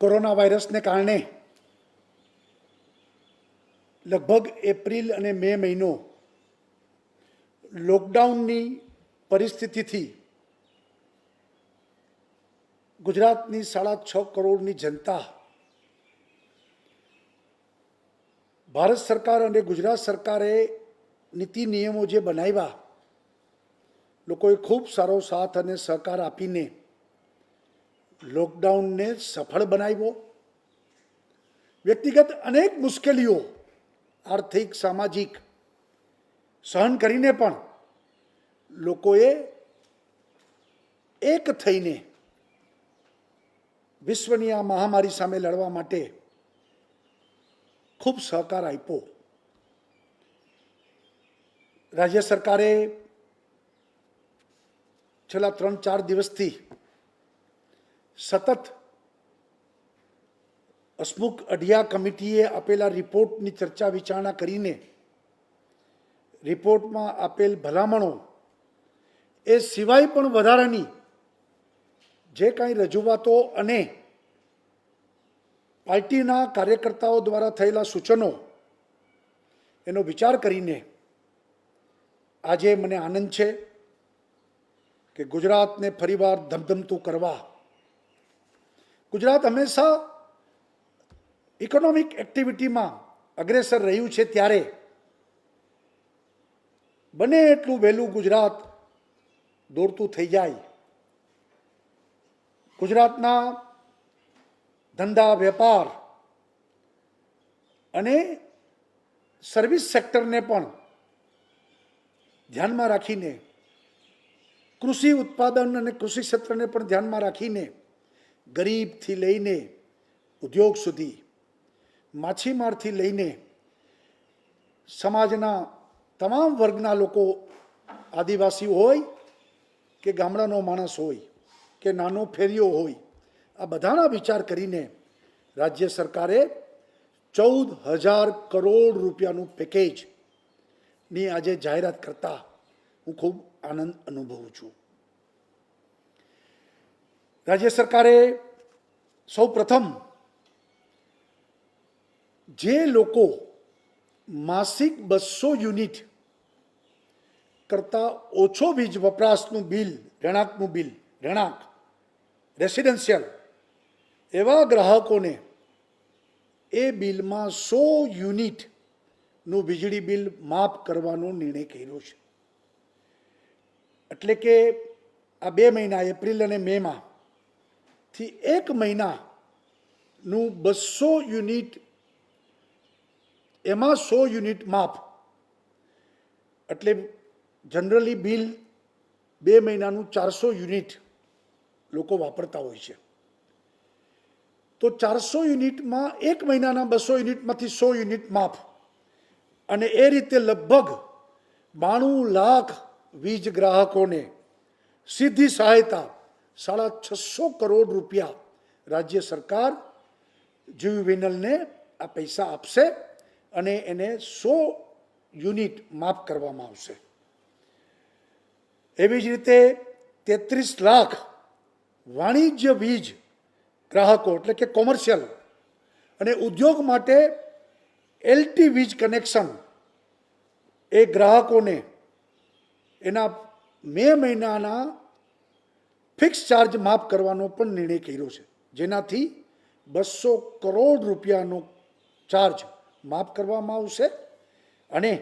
Corona વાયરસને કારણે લગભગ એપ્રિલ અને મે મહિનો લોકડાઉનની પરિસ્થિતિથી ગુજરાતની 6.5 કરોડની જનતા ભારત સરકાર અને ગુજરાત સરકારે નીતિ નિયમો જે બનાવ્યા, લોકોએ ખૂબ સારો સાથ અને સહકાર આપીને લોકડાઉનને સફળ બનાવ્યો। વ્યક્તિગત અનેક મુશ્કેલીઓ આર્થિક સામાજિક સહન કરીને પણ લોકોએ એક થઈને વિશ્વની આ મહામારી સામે લડવા માટે ખૂબ સહકાર આપ્યો। રાજ્ય સરકારે છેલ્લા 3-4 દિવસથી સતત હસમુખ અઢિયા કમિટીએ આપેલા રિપોર્ટની ચર્ચા વિચારણા કરીને રિપોર્ટમાં આપેલ ભલામણો એ સિવાય પણ વધારાની જે કાંઈ રજૂઆતો અને પાર્ટીના કાર્યકર્તાઓ દ્વારા થયેલા સૂચનો એનો વિચાર કરીને આજે મને આનંદ છે કે ગુજરાતને ફરીવાર ધમધમતું કરવા, ગુજરાત હંમેશા ઇકોનોમિક એક્ટિવિટીમાં અગ્રેસર રહ્યું છે, ત્યારે બને એટલું વહેલું ગુજરાત દોડતું થઈ જાય, ગુજરાતના ધંધા વેપાર અને સર્વિસ સેક્ટરને પણ ધ્યાનમાં રાખીને, કૃષિ ઉત્પાદન અને કૃષિ ક્ષેત્રને પણ ધ્યાનમાં રાખીને ગરીબથી લઈને ઉદ્યોગ સુધી, માછીમારથી લઈને સમાજના તમામ વર્ગના લોકો, આદિવાસી હોય કે ગામડાનો માણસ હોય કે નાનો ફેરિયો હોય, આ બધાના વિચાર કરીને રાજ્ય સરકારે 14,000 કરોડ રૂપિયાનું પેકેજની આજે જાહેરાત કરતા હું ખૂબ આનંદ અનુભવું છું। રાજ્ય સરકારે સૌ પ્રથમ જે લોકો માસિક 200 યુનિટ કરતાં ઓછો વીજ વપરાશનું બિલ, રહેણાંક રેસિડેન્શિયલ, એવા ગ્રાહકોને એ બિલમાં 100 યુનિટનું વીજળી બિલ માફ કરવાનો નિર્ણય કર્યો છે। એટલે કે આ 2 મહિના એપ્રિલ અને મેમાં થી 1 મહિનાનું 200 યુનિટ, એમાં 100 યુનિટ માફ, એટલે જનરલી બિલ 2 મહિનાનું 400 યુનિટ લોકો વાપરતા હોય છે, તો 400 યુનિટમાં 1 મહિનાના 200 યુનિટમાંથી 100 યુનિટ માફ, અને એ રીતે લગભગ 92 લાખ વીજ ગ્રાહકોને સીધી સહાયતા 650 કરોડ રૂપિયા રાજ્ય સરકાર જીવીવીએનએલને આ પૈસા આપશે અને એને 100 યુનિટ માફ કરવામાં આવશે। એવી જ રીતે 33 લાખ વાણિજ્ય વીજ ગ્રાહકો, એટલે કે કોમર્શિયલ અને ઉદ્યોગ માટે એલટી વીજ કનેક્શન, એ ગ્રાહકોને એના મે મહિનાના ફિક્સ ચાર્જ માફ કરવાનો પણ નિર્ણય કર્યો છે, જેનાથી 200 કરોડ રૂપિયાનો ચાર્જ માફ કરવામાં આવશે અને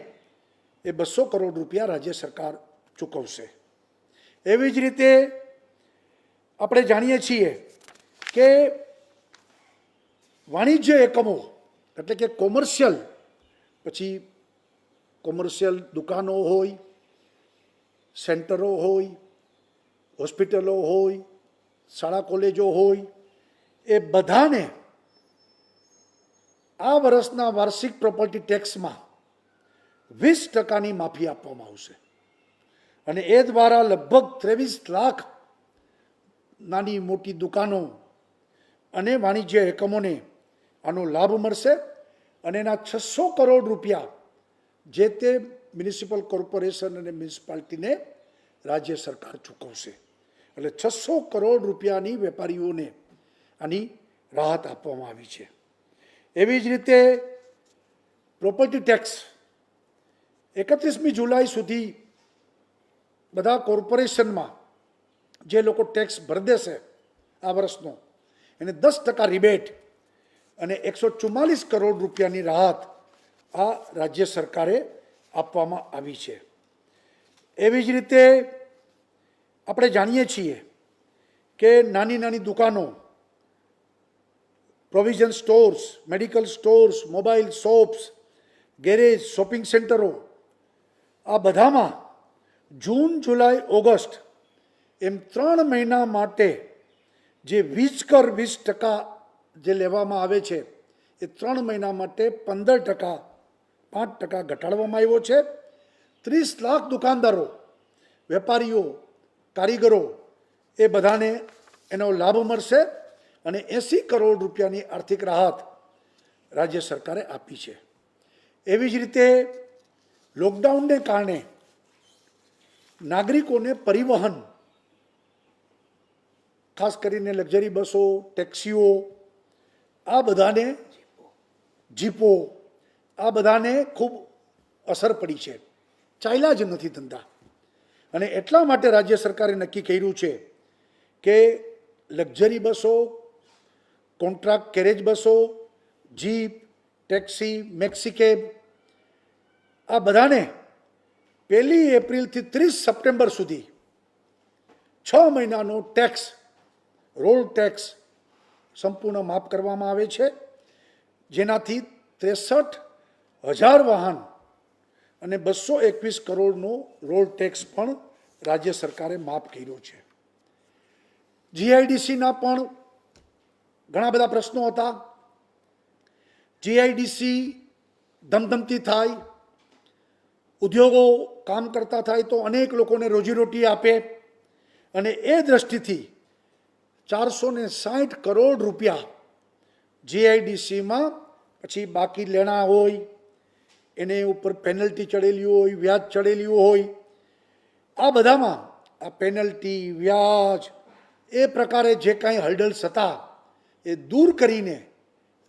એ 200 કરોડ રૂપિયા રાજ્ય સરકાર ચૂકવશે। એવી જ રીતે આપણે જાણીએ છીએ કે વાણિજ્ય એકમો, એટલે કે કોમર્શિયલ, પછી કોમર્શિયલ દુકાનો હોય, સેન્ટરો હોય, હોસ્પિટલો હોય, શાળા કોલેજો હોય, એ બધાને આ વર્ષના વાર્ષિક પ્રોપર્ટી ટેક્સમાં 20% માફી આપવામાં આવશે અને એ દ્વારા લગભગ 23 લાખ નાની મોટી દુકાનો અને વાણિજ્ય એકમોને આનો લાભ મળશે અને એના 600 કરોડ રૂપિયા જે તે મ્યુનિસિપલ કોર્પોરેશન અને મ્યુનિસિપાલિટીને રાજ્ય સરકાર ચૂકવશે। એટલે 600 કરોડ રૂપિયાની વેપારીઓને આની રાહત આપવામાં આવી છે. એવી જ રીતે પ્રોપર્ટી ટેક્સ 31મી જુલાઈ સુધી બધા કોર્પોરેશનમાં જે લોકો ટેક્સ ભરી દેશે આ વર્ષનો એને 10% રિબેટ અને 144 કરોડ રૂપિયાની રાહત આ રાજ્ય સરકારે આપવામાં આવી છે. એવી જ રીતે આપણે જાણીએ છીએ કે નાની નાની દુકાનો, provision stores, medical stores, mobile shops, garage, shopping સેન્ટરો, આ બધામાં જૂન, જુલાઈ, ઓગસ્ટ એમ 3 મહિના માટે જે વીજ કર 20% જે લેવામાં આવે છે એ 3 મહિના માટે 15%, 5% ઘટાડવામાં આવ્યો છે. 30 લાખ દુકાનદારો, વેપારીઓ, કારીગરો એ બધાને એનો લાભ મળશે અને 80 કરોડ રૂપિયાની આર્થિક રાહત રાજ્ય સરકારે આપી છે. એવી જ રીતે લોકડાઉનને કારણે નાગરિકોને પરિવહન, ખાસ કરીને લક્ઝરી બસો, ટેક્સીઓ, આ બધાને, જીપો, આ બધાને ખૂબ અસર પડી છે. ચાલ્યા જ નથી ધંધા. અને એટલા માટે રાજ્ય સરકારે નક્કી કર્યું છે કે લક્ઝરી બસો, કોન્ટ્રાક્ટ કેરેજ બસો, જીપ, ટેક્સી, મેક્સી કેબ, આ બધાને 1 એપ્રિલથી 30 સપ્ટેમ્બર સુધી 6 મહિનાનો ટેક્સ, રોડ ટેક્સ સંપૂર્ણ માફ કરવામાં આવે છે, જેનાથી 63,000 વાહન અને 221 કરોડનો રોડ ટેક્સ પણ રાજ્ય સરકારે માફ કર્યો છે. જીઆઈડીસીના પણ ઘણા બધા પ્રશ્નો હતા. જીઆઈડીસી ધમધમતી થાય, ઉદ્યોગો કામ કરતા થાય તો અનેક લોકોને રોજીરોટી આપે અને એ દ્રષ્ટિથી 460 કરોડ રૂપિયા જીઆઈડીસીમાં પછી બાકી લેણા હોય, એને ઉપર પેનલ્ટી ચડેલી હોય, વ્યાજ ચડેલી હોય, આ બધામાં આ પેનલ્ટી, વ્યાજ એ પ્રકારે જે કાંઈ હર્ડલ્સ હતા એ દૂર કરીને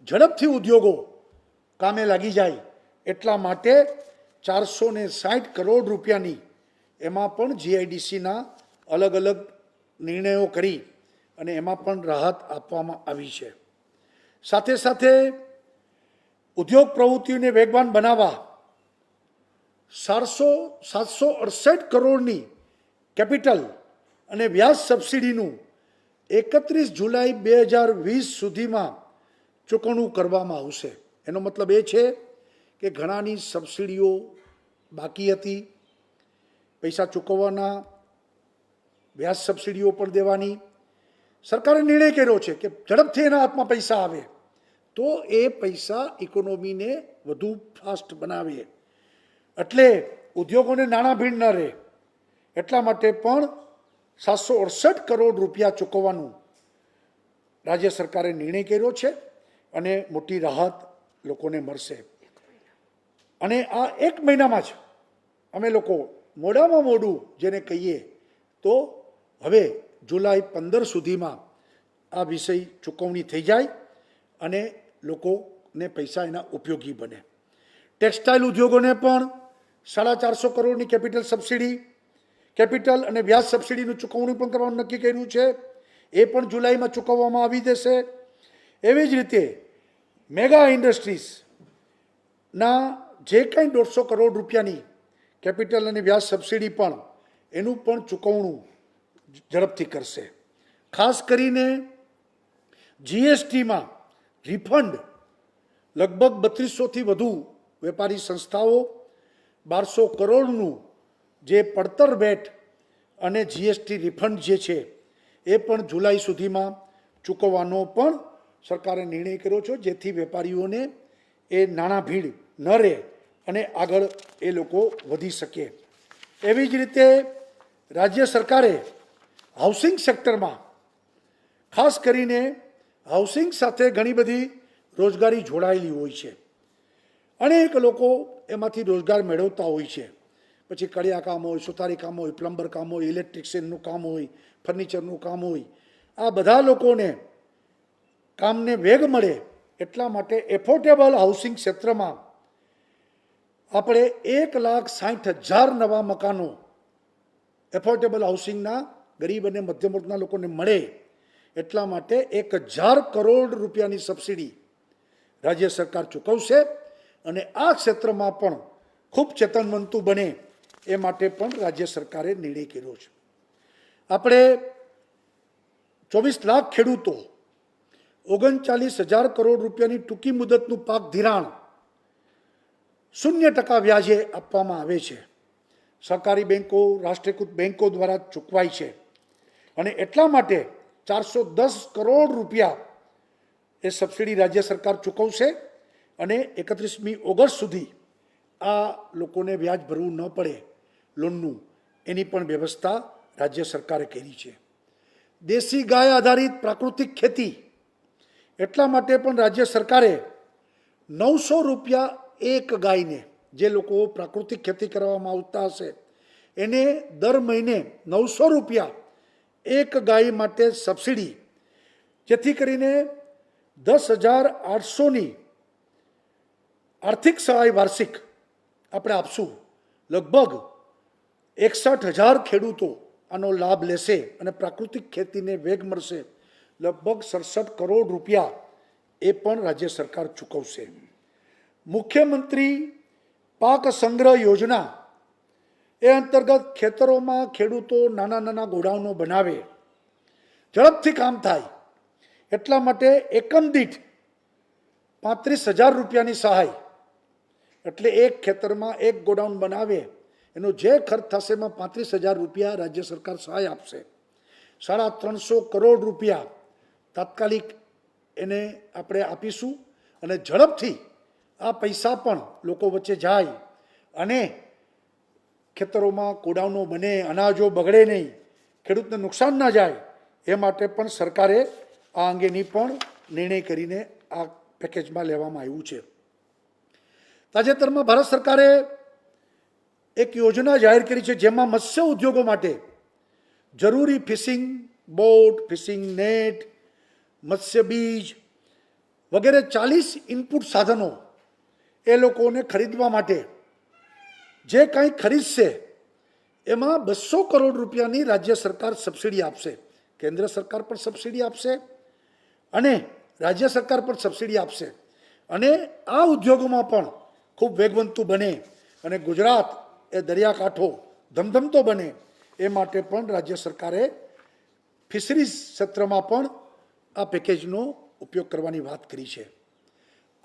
ઝડપથી ઉદ્યોગો કામે લાગી જાય એટલા માટે 460 કરોડ રૂપિયાની એમાં પણ જીઆઈડીસીના અલગ અલગ નિર્ણયો કરી અને એમાં પણ રાહત આપવામાં આવી છે. સાથે સાથે ઉદ્યોગ પ્રવૃત્તિઓને વેગવાન બનાવવા 768 કરોડની કેપિટલ અને વ્યાજ સબસિડીનું 31 જુલાઈ 2020 સુધીમાં ચૂકવણું કરવામાં આવશે. એનો મતલબ એ છે કે ઘણાની સબસિડીઓ બાકી હતી, પૈસા ચૂકવવાના, વ્યાજ સબસિડીઓ પણ દેવાની. સરકારે નિર્ણય કર્યો છે કે ઝડપથી એના હાથમાં પૈસા આવે તો એ પૈસા ઇકોનોમીને વધુ ફાસ્ટ બનાવે, એટલે ઉદ્યોગોને નાણાં ભીડ ન રહે એટલા માટે પણ 768 કરોડ રૂપિયા ચૂકવવાનું રાજ્ય સરકારે નિર્ણય કર્યો છે અને મોટી રાહત લોકોને મળશે. અને આ 1 મહિનામાં જ અમે લોકો મોડામાં મોડું જેને કહીએ તો હવે જુલાઈ 15 સુધીમાં આ વિષય ચૂકવણી થઈ જાય અને લોકોને પૈસા એના ઉપયોગી બને. ટેક્સટાઇલ ઉદ્યોગોને પણ 450 કરોડની કેપિટલ સબસિડી, કેપિટલ અને વ્યાજ સબસિડીનું ચૂકવણી પણ કરવાનું નક્કી કર્યું છે. એ પણ જુલાઈમાં ચૂકવવામાં આવી જશે. એવી જ રીતે મેગા ઇન્ડસ્ટ્રીઝના જે કંઈ 150 કરોડ રૂપિયાની કેપિટલ અને વ્યાજ સબસિડી પણ એનું પણ ચૂકવણું ઝડપથી કરશે. ખાસ કરીને જીએસટીમાં રિફંડ લગભગ 3200થી વધુ વેપારી સંસ્થાઓ 1200 કરોડનું જે પડતર વેટ અને જીએસટી રિફંડ જે છે એ પણ જુલાઈ સુધીમાં ચૂકવવાનો પણ સરકારે નિર્ણય કર્યો છે, જેથી વેપારીઓને એ નાણાં ભીડ ન રહે અને આગળ એ લોકો વધી શકે. એવી જ રીતે રાજ્ય સરકારે હાઉસિંગ સેક્ટરમાં ખાસ કરીને હાઉસિંગ સાથે ઘણી બધી રોજગારી જોડાયેલી હોય છે. અનેક લોકો એમાંથી રોજગાર મેળવતા હોય છે. પછી કડિયા કામ હોય, સુતારી કામ હોય, પ્લમ્બર કામ હોય, ઇલેક્ટ્રિશિયનનું કામ હોય, ફર્નિચરનું કામ હોય, આ બધા લોકોને કામને વેગ મળે એટલા માટે એફોર્ડેબલ હાઉસિંગ ક્ષેત્રમાં આપણે 1,60,000 નવા મકાનો એફોર્ડેબલ હાઉસિંગના ગરીબ અને મધ્યમ વર્ગના લોકોને મળે એટલા માટે 1,000 કરોડ રૂપિયાની સબસિડી રાજ્ય સરકાર ચૂકવશે અને આ ક્ષેત્રમાં પણ ખૂબ ચેતનવંતું બને એ માટે પણ રાજ્ય સરકારે નિર્ણય કર્યો છે. આપણે 24 લાખ ખેડૂતો 39,000 કરોડ રૂપિયાની ટૂંકી મુદતનું પાક ધિરાણ 0% વ્યાજે આપવામાં આવે છે. સહકારી બેન્કો, રાષ્ટ્રીયકૃત બેન્કો દ્વારા ચૂકવાય છે અને એટલા માટે 410 કરોડ રૂપિયા એ સબસિડી રાજ્ય સરકાર ચૂકવશે અને 31મી ઓગસ્ટ સુધી આ લોકોને વ્યાજ ભરવું ન પડે લોનનું, એની પણ વ્યવસ્થા રાજ્ય સરકારે કરી છે. દેશી ગાય આધારિત પ્રાકૃતિક ખેતી એટલા માટે પણ રાજ્ય સરકારે 900 રૂપિયા એક ગાયને, જે લોકો પ્રાકૃતિક ખેતી કરવામાં આવતા હશે એને દર મહિને 900 રૂપિયા એક ગાય માટે સબસિડી, જેથી કરીને 10,800ની આર્થિક સહાય વાર્ષિક આપણે આપશું. લગભગ 61,000 ખેડૂતો આનો લાભ લેશે અને પ્રાકૃતિક ખેતીને વેગ મળશે. લગભગ 67 કરોડ રૂપિયા એ પણ રાજ્ય સરકાર ચૂકવશે. મુખ્યમંત્રી પાક સંગ્રહ યોજના એ અંતર્ગત ખેતરોમાં ખેડૂતો નાના નાના ગોડાઉનો બનાવે, ઝડપથી કામ થાય એટલા માટે એકમ દીઠ 35,000 રૂપિયાની સહાય, એટલે એક ખેતરમાં એક ગોડાઉન બનાવે એનો જે ખર્ચ થશે એમાં 35,000 રૂપિયા રાજ્ય સરકાર સહાય આપશે. 350 કરોડ રૂપિયા તાત્કાલિક એને આપણે આપીશું અને ઝડપથી આ પૈસા પણ લોકો વચ્ચે જાય અને ખેતરોમાં ગોડાઉનો બને, અનાજો બગડે નહીં, ખેડૂતને નુકસાન ના જાય એ માટે પણ સરકારે આ અંગેની પણ નિર્ણય કરીને આ પેકેજમાં લેવામાં આવ્યું છે. તાજેતરમાં ભારત સરકારે એક યોજના જાહેર કરી છે જેમાં મત્સ્ય ઉદ્યોગો માટે જરૂરી ફિશિંગ બોટ, ફિશિંગ નેટ, મત્સ્ય બીજ વગેરે 40 ઇનપુટ સાધનો એ લોકોને ખરીદવા માટે જે કંઈ ખરીદશે એમાં 200 કરોડ રૂપિયાની રાજ્ય સરકાર સબસિડી આપશે. કેન્દ્ર સરકાર પણ સબસિડી આપશે અને રાજ્ય સરકાર પણ સબસિડી આપશે અને આ ઉદ્યોગોમાં પણ ખૂબ વેગવંતું બને અને ગુજરાત એ દરિયાકાંઠો ધમધમતો બને એ માટે પણ રાજ્ય સરકારે ફિશરીઝ ક્ષેત્રમાં પણ આ પેકેજનો ઉપયોગ કરવાની વાત કરી છે.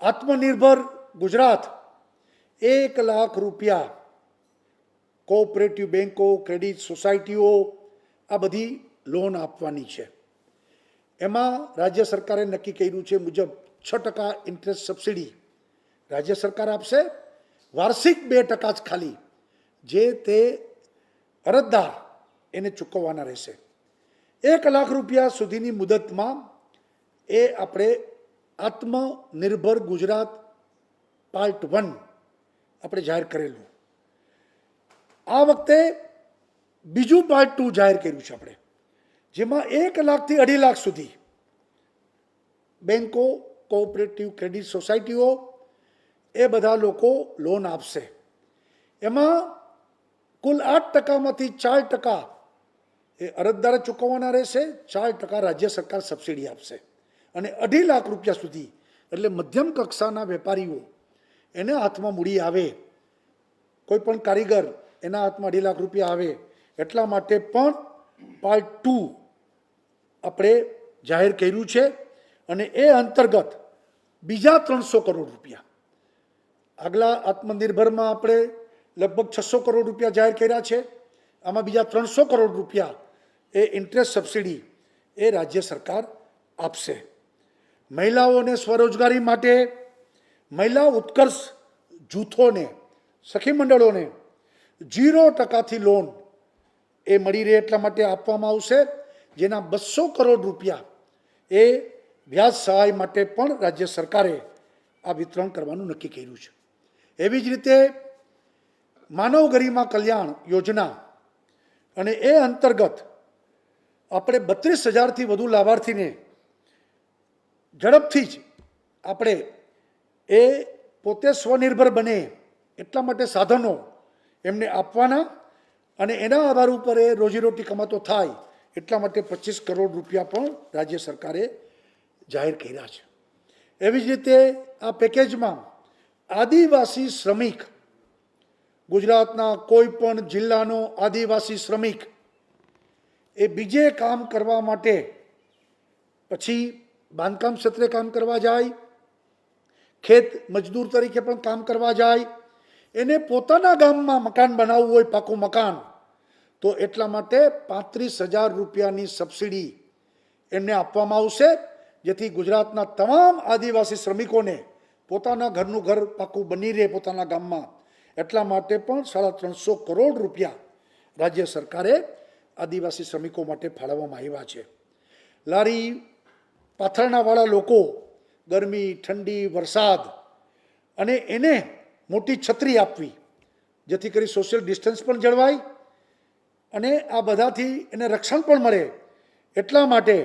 આત્મનિર્ભર ગુજરાત 1 લાખ રૂપિયા કોઓપરેટિવ બેન્કો, ક્રેડિટ સોસાયટીઓ આ બધી લોન આપવાની છે. એમાં રાજ્ય સરકારે નક્કી કર્યું છે મુજબ 6% ઇન્ટરેસ્ટ સબસિડી રાજ્ય સરકાર આપશે, વાર્ષિક 2% જ ખાલી જે તે અરજદાર એને ચૂકવવાના રહેશે. 1 લાખ રૂપિયા સુધીની મુદતમાં એ આપણે આત્મનિર્ભર ગુજરાત પાર્ટ 1 આપણે જાહેર કરેલું. આ વખતે બીજું પાર્ટ 2 જાહેર કર્યું છે આપણે, જેમાં 1 લાખથી 2.5 લાખ સુધી બેન્કો, કોઓપરેટિવ ક્રેડિટ સોસાયટીઓ એ બધા લોકો લોન આપશે. એમાં કુલ 8%માંથી 4% એ અરજદારે ચૂકવવાના રહેશે, 4% રાજ્ય સરકાર સબસિડી આપશે અને 2.5 લાખ રૂપિયા સુધી એટલે મધ્યમ કક્ષાના વેપારીઓ એને હાથમાં મૂડી આવે, કોઈ પણ કારીગર એના હાથમાં 2.5 લાખ રૂપિયા આવે એટલા માટે પણ પાર્ટ 2 આપણે જાહેર કર્યું છે અને એ અંતર્ગત બીજા 300 કરોડ રૂપિયા, આગલા આત્મનિર્ભરમાં આપણે લગભગ 600 કરોડ રૂપિયા જાહેર કર્યા છે, આમાં બીજા 300 કરોડ રૂપિયા એ ઇન્ટરેસ્ટ સબસિડી એ રાજ્ય સરકાર આપશે. મહિલાઓને સ્વરોજગારી માટે મહિલા ઉત્કર્ષ જૂથોને, સખી મંડળોને 0%થી લોન એ મળી રહે એટલા માટે આપવામાં આવશે, જેના 200 કરોડ રૂપિયા એ વ્યાજ સહાય માટે પણ રાજ્ય સરકારે આ વિતરણ કરવાનું નક્કી કર્યું છે. એવી જ રીતે માનવ ગરિમા કલ્યાણ યોજના અને એ અંતર્ગત આપણે 32,000થી વધુ લાભાર્થીને ઝડપથી જ આપણે એ પોતે સ્વનિર્ભર બને એટલા માટે સાધનો એમને આપવાના અને એના આધાર ઉપર એ રોજીરોટી કમાતો થાય એટલા માટે 25 કરોડ રૂપિયા પણ રાજ્ય સરકારે જાહેર કર્યા છે. એવી જ રીતે આ પેકેજમાં આદિવાસી શ્રમિક, ગુજરાતના કોઈ પણ જિલ્લાનો આદિવાસી શ્રમિક એ બીજે કામ કરવા માટે, પછી બાંધકામ ક્ષેત્રે કામ કરવા જાય, ખેત મજદૂર તરીકે પણ કામ કરવા જાય, એને પોતાના ગામમાં મકાન બનાવવું હોય, પાકું મકાન, તો એટલા માટે 35,000 રૂપિયાની સબસિડી એમને આપવામાં આવશે, જેથી ગુજરાતના તમામ આદિવાસી શ્રમિકોને પોતાના ઘરનું ઘર પાકું બની રહે પોતાના ગામમાં. એટલા માટે પણ 350 કરોડ રૂપિયા રાજ્ય સરકારે આદિવાસી શ્રમિકો માટે ફાળવવામાં આવ્યા છે. લારી પાથરણાવાળા લોકો ગરમી, ઠંડી, વરસાદ અને એને મોટી છત્રી આપવી, જેથી કરી સોશિયલ ડિસ્ટન્સ પણ જળવાય અને આ બધાથી એને રક્ષણ પણ મળે. એટલા માટે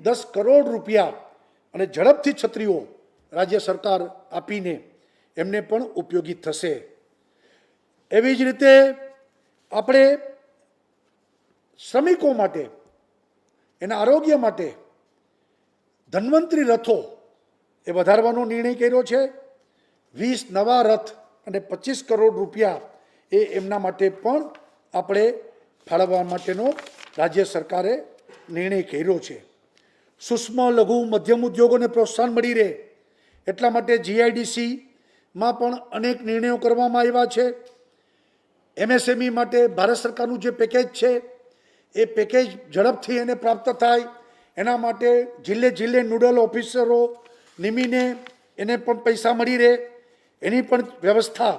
10 કરોડ રૂપિયા અને ઝડપથી છત્રીઓ રાજ્ય સરકાર આપીને એમને પણ ઉપયોગી થશે. એવી જ રીતે આપણે શ્રમિકો માટે, એના આરોગ્ય માટે ધન્વંતરી રથો એ વધારવાનો નિર્ણય કર્યો છે. 20 નવા રથ અને 25 કરોડ રૂપિયા એ એમના માટે પણ આપણે ફાળવવા માટેનો રાજ્ય સરકારે નિર્ણય કર્યો છે. સૂક્ષ્મ, લઘુ, મધ્યમ ઉદ્યોગોને પ્રોત્સાહન મળી રહે એટલા માટે GIDCમાં પણ અનેક નિર્ણયો કરવામાં આવ્યા છે. MSME માટે ભારત સરકારનું જે પેકેજ છે એ પેકેજ ઝડપથી એને પ્રાપ્ત થાય એના માટે જિલ્લે જિલ્લે નોડલ ઓફિસરો નિમીને એને પણ પૈસા મળી રહે એની પણ વ્યવસ્થા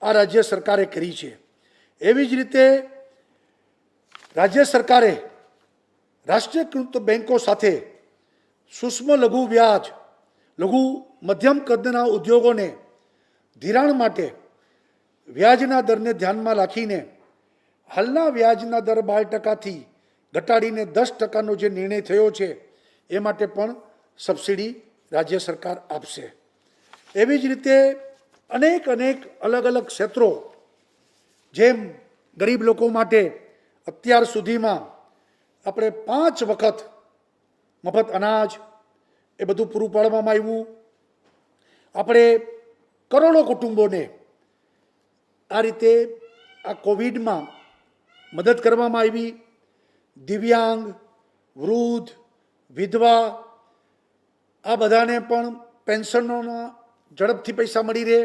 આ રાજ્ય સરકારે કરી છે. એવી જ રીતે રાજ્ય સરકારે રાષ્ટ્રીયકૃત બેન્કો સાથે સૂક્ષ્મ લઘુ વ્યાજ, લઘુ મધ્યમ કદના ઉદ્યોગોને ધિરાણ માટે વ્યાજના દરને ધ્યાનમાં રાખીને હાલના વ્યાજના દર 12% ઘટાડીને 10%નો જે નિર્ણય થયો છે એ માટે પણ સબસિડી રાજ્ય સરકાર આપશે. એવી જ રીતે અનેક અલગ અલગ ક્ષેત્રો, જેમ ગરીબ લોકો માટે અત્યાર સુધીમાં આપણે 5 વખત મફત અનાજ એ બધું પૂરું પાડવામાં આવ્યું. આપણે કરોડો કુટુંબોને આ રીતે આ કોવિડમાં મદદ કરવામાં આવી. દિવ્યાંગ, વૃદ્ધ, વિધવા આ બધાને પણ પેન્શનોના ઝડપથી પૈસા મળી રહે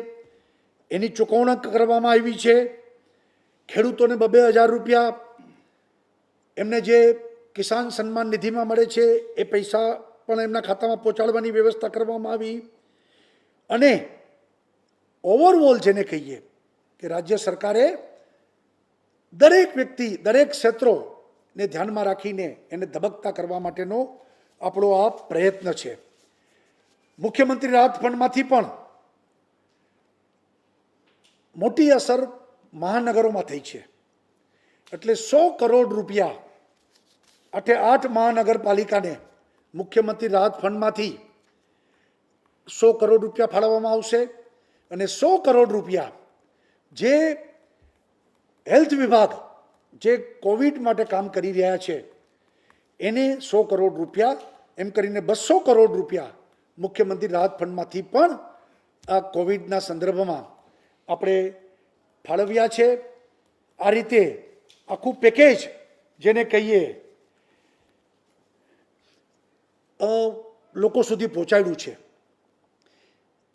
એની ચૂકવણી કરવામાં આવી છે. ખેડૂતોને 2,000 રૂપિયા એમને જે કિસાન સન્માન નિધિમાં મળે છે એ પૈસા પણ એમના ખાતામાં પહોંચાડવાની વ્યવસ્થા કરવામાં આવી. અને ઓવરઓલ જેને કહીએ કે રાજ્ય સરકારે દરેક વ્યક્તિ, દરેક ક્ષેત્રોને ધ્યાનમાં રાખીને એને ધબકતા કરવા માટેનો આપણો આ પ્રયત્ન છે. મુખ્યમંત્રી રાહત ફંડમાંથી પણ મોટી અસર મહાનગરોમાં થઈ છે. એટલે 100 કરોડ રૂપિયા 8 મહાનગરપાલિકાને મુખ્યમંત્રી રાહત ફંડમાંથી 100 કરોડ રૂપિયા ફાળવવામાં આવશે. અને 100 કરોડ રૂપિયા જે હેલ્થ વિભાગ જે કોવિડ માટે કામ કરી રહ્યા છે એને 100 કરોડ રૂપિયા, એમ કરીને 200 કરોડ રૂપિયા મુખ્યમંત્રી રાહત ફંડમાંથી પણ આ કોવિડના સંદર્ભમાં આપણે ફાળવ્યા છે. આ રીતે આખું પેકેજ જેને કહીએ લોકો સુધી પહોંચાડ્યું છે.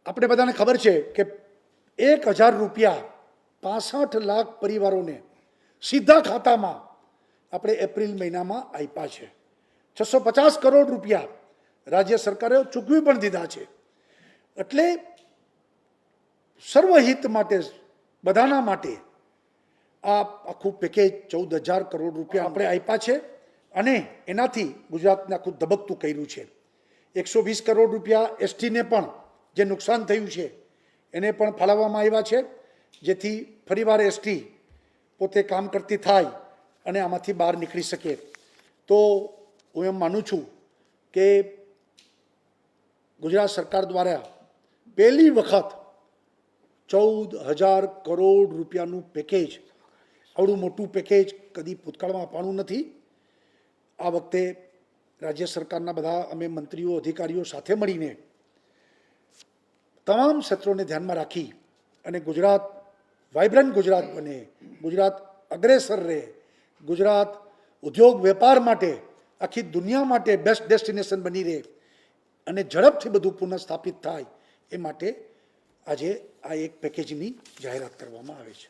આપણે બધાને ખબર છે કે 1,000 રૂપિયા 65 લાખ પરિવારોને સીધા ખાતામાં આપણે એપ્રિલ મહિનામાં આપ્યા છે. 650 કરોડ રૂપિયા રાજ્ય સરકારે ચૂકવી પણ દીધા છે. એટલે સર્વહિત માટે, બધાના માટે આ આખું પેકેજ 14,000 કરોડ રૂપિયા આપણે આપ્યા છે અને એનાથી ગુજરાતને આખું ધબકતું કર્યું છે. 120 કરોડ રૂપિયા એસટીને પણ જે નુકસાન થયું છે એને પણ ફાળવવામાં આવ્યા છે, જેથી ફરીવાર એસટી પોતે કામ કરતી થાય અને આમાંથી બહાર નીકળી શકે. તો હું એમ માનું છું કે ગુજરાત સરકાર દ્વારા પહેલી વખત 14,000 કરોડ રૂપિયાનું પેકેજ, આવડું મોટું પેકેજ કદી ભૂતકાળમાં અપાણું નથી. આ વખતે રાજ્ય સરકારના બધા અમે મંત્રીઓ અધિકારીઓ સાથે મળીને તમામ ક્ષેત્રોને ધ્યાનમાં રાખી અને ગુજરાત વાઇબ્રન્ટ ગુજરાત બને, ગુજરાત અગ્રેસર રહે, ગુજરાત ઉદ્યોગ વેપાર માટે આખી દુનિયા માટે બેસ્ટ ડેસ્ટિનેશન બની રહે અને ઝડપથી બધું પુનઃસ્થાપિત થાય એ માટે આજે આ એક પેકેજની જાહેરાત કરવામાં આવે છે.